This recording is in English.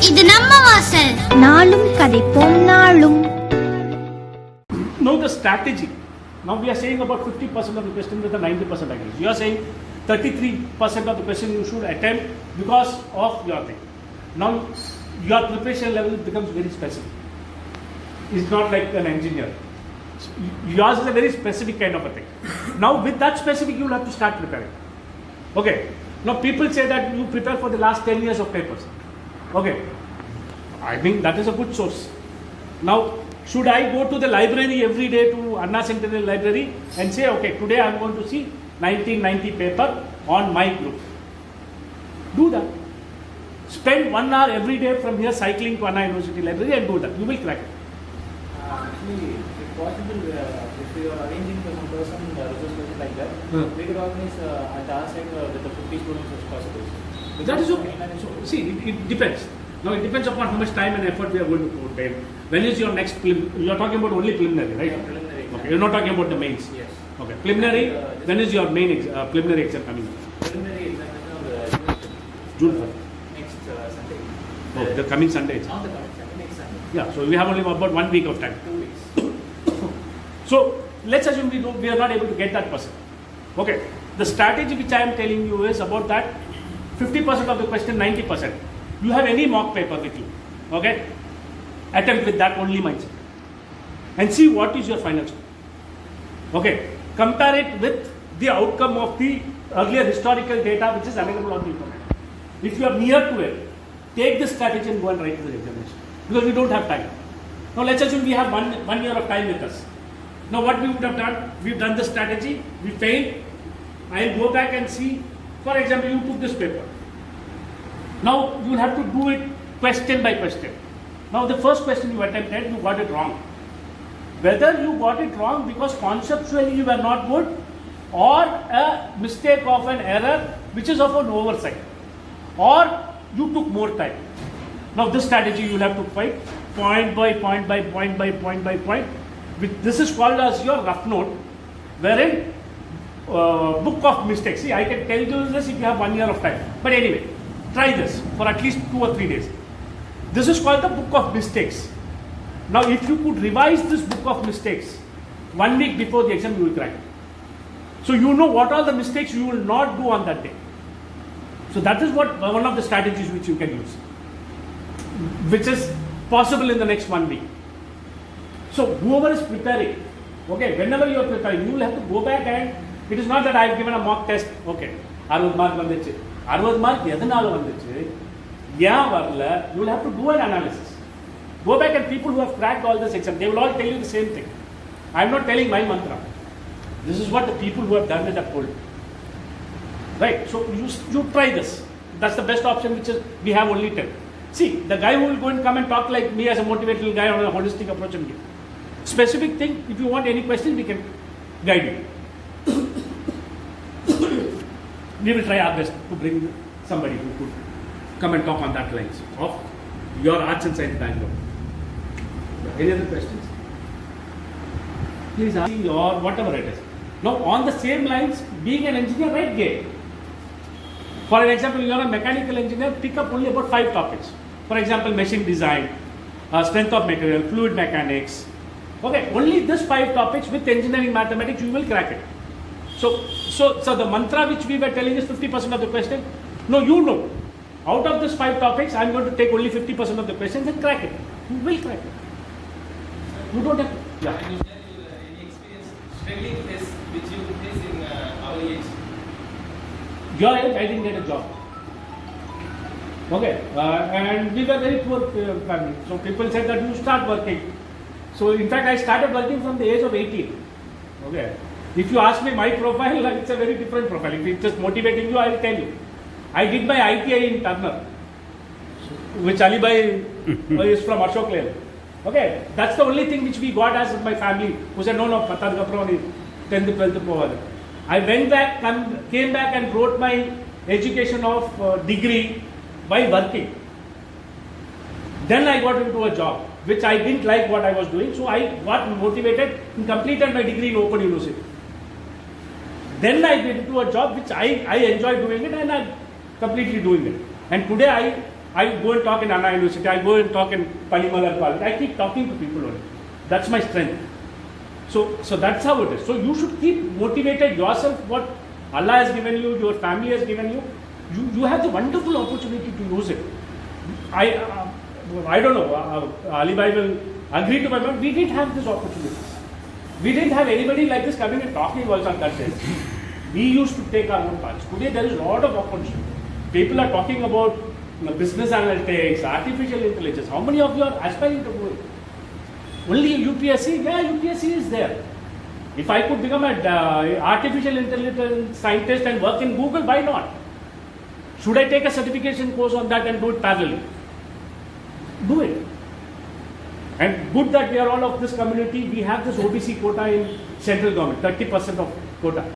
இது நம்ம வாசல். நாளும் கதைப்போம் நாளும். Know the strategy. Now we are saying about 50% of the question with a 90% accuracy. You are saying 33% of the question you should attempt because of your thing. Now your preparation level becomes very specific. It's not like an engineer. Yours is a very specific kind of a thing. Now with that specific you will have to start preparing. Okay. Now people say that you prepare for the last 10 years of papers. Okay. I think that is a good source. Now should I go to the library every day to Anna Centennial Library and say, okay, today I am going to see 1990 paper on my group? Do that. Spend 1 hour every day from here cycling to Anna University Library and do that. You will crack it. Actually, if possible, if you are arranging for some person resource person like that, we could organize at our side with the 50 students as possible. That is okay. So, see, it depends. Now it depends upon how much time and effort we are going to put in. When is your next you are talking about only preliminary, right? Yeah, preliminary exam. Okay, you are not talking about the mains. Yes. Okay, preliminary. When is your main preliminary exam coming? Preliminary exam is June 1st. next Sunday. Oh, the coming Sunday. Not the coming Sunday, next Sunday. Yeah, so we have only about 1 week of time. 2 weeks. So let's assume we are not able to get that person. Okay, the strategy which I am telling you is about that 50% of the question, 90%. You have any mock paper with you. Okay, attempt with that only mindset and see what is your final score. Okay, compare it with the outcome of the earlier historical data which is available on the internet. If you are near to it, take this strategy and go and write to the examination because we don't have time. Now let's assume we have one year of time with us. Now what we would have done, we've done the strategy, we failed. I'll go back and see, for example, you took this paper. Now you will have to do it question by question. Now the first question you attempted, you got it wrong. Whether you got it wrong because conceptually you were not good or a mistake of an error which is of an oversight or you took more time. Now this strategy you will have to fight point by point by point by point by point. This is called as your rough note wherein book of mistakes. See, I can tell you this if you have 1 year of time. But anyway, try this for at least 2 or 3 days. This is called the book of mistakes. Now if you could revise this book of mistakes 1 week before the exam, you will crack it. So you know what are the mistakes you will not do on that day. So that is what one of the strategies which you can use, which is possible in the next 1 week. So whoever is preparing, okay, whenever you are preparing, you will have to go back and it is not that I have given a mock test, okay, 60 mark vandichu, 60 mark edanalu vandichu, yeah varla, you will have to do an analysis. Go back and people who have cracked all this exam, they will all tell you the same thing. I am not telling my mantra. This is what the people who have done it have told. Right? So you try this. That's the best option, which is we have only 10. See, the guy who will go and come and talk like me as a motivational guy on a holistic approach and give specific thing. If you want any question, we can guide you. We will try our best to bring somebody who could come and talk on that lines of your arts and science background. Any other questions? Please ask or whatever it is. Now on the same lines, being an engineer, write GATE. For an example, you are a mechanical engineer, pick up only about 5 topics. For example, machine design, strength of material, fluid mechanics. Okay, only this 5 topics with engineering mathematics, you will crack it. So the mantra which we were telling is 50% of the question. No, you know. Out of this 5 topics, I am going to take only 50% of the questions and crack it. You will crack it. You don't have to. Yeah. Any experience struggling phase which you face in our age? Your age, I didn't get a job. Okay, and we were very poor family. So people said that you start working. So in fact, I started working from the age of 18. Okay. If you ask me my profile, it's a very different profile. If it's just motivating you, I will tell you. I did my ITI in Turner, which Alibai is from Ashok Lane. Okay, that's the only thing which we got as my family. Who said, no, 10th, 12th, I went back, came back and wrote my education of degree by working. Then I got into a job, which I didn't like what I was doing. So I got motivated and completed my degree in Open University. Then I get into a job which I enjoy doing it and I'm completely doing it. And today I go and talk in Anna University, I go and talk in Panimalar College. I keep talking to people only. That's my strength. So that's how it is. So you should keep motivated yourself. What Allah has given you, your family has given you. You have the wonderful opportunity to use it. I don't know. Ali Bhai will agree to my point. We didn't have this opportunity. We didn't have anybody like this coming and talking also on that day. We used to take our own parts. Today there is a lot of opportunity. People are talking about business analytics, artificial intelligence. How many of you are aspiring to do it? Only UPSC? Yeah, UPSC is there. If I could become an artificial intelligence scientist and work in Google, why not? Should I take a certification course on that and do it parallelly? Do it. And good that we are all of this community. We have this OBC quota in central government, 30% of quota.